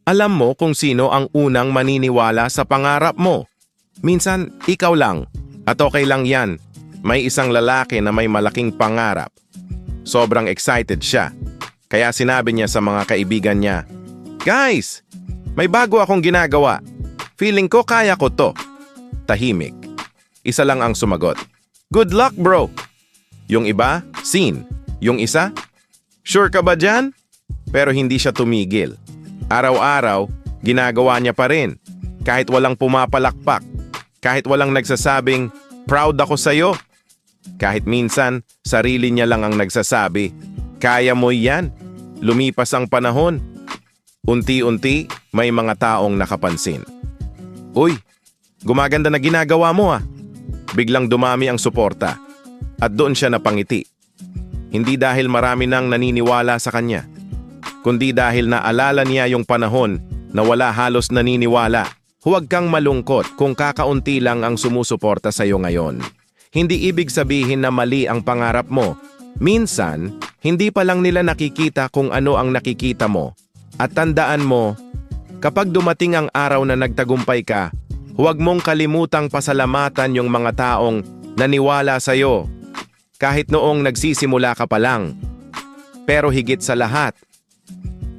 Alam mo kung sino ang unang maniniwala sa pangarap mo. Minsan, ikaw lang. At okay lang yan. May isang lalaki na may malaking pangarap. Sobrang excited siya. Kaya sinabi niya sa mga kaibigan niya, "Guys, may bago akong ginagawa. Feeling ko kaya ko to." Tahimik. Isa lang ang sumagot, "Good luck, bro." Yung iba, scene. Yung isa, "Sure ka ba dyan?" Pero hindi siya tumigil. Araw-araw, ginagawa niya pa rin. Kahit walang pumapalakpak. Kahit walang nagsasabing, "Proud ako sa'yo." Kahit minsan, sarili niya lang ang nagsasabi, "Kaya mo yan." Lumipas ang panahon. Unti-unti, may mga taong nakapansin. "Uy, gumaganda na ginagawa mo ah." Biglang dumami ang suporta. At doon siya napangiti. Hindi dahil marami nang naniniwala sa kanya, kundi dahil naalala niya yung panahon na wala halos naniniwala. Huwag kang malungkot kung kakaunti lang ang sumusuporta sa iyo ngayon. Hindi ibig sabihin na mali ang pangarap mo. Minsan, hindi pa lang nila nakikita kung ano ang nakikita mo. At tandaan mo, kapag dumating ang araw na nagtagumpay ka, huwag mong kalimutang pasalamatan yung mga taong naniwala sa iyo. Kahit noong nagsisimula ka pa lang. Pero higit sa lahat,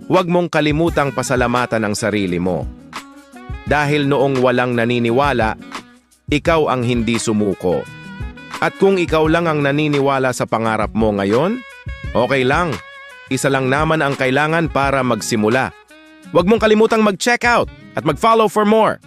huwag mong kalimutang pasalamatan ang sarili mo. Dahil noong walang naniniwala, ikaw ang hindi sumuko. At kung ikaw lang ang naniniwala sa pangarap mo ngayon, okay lang. Isa lang naman ang kailangan para magsimula. Huwag mong kalimutang mag-check out at mag-follow for more.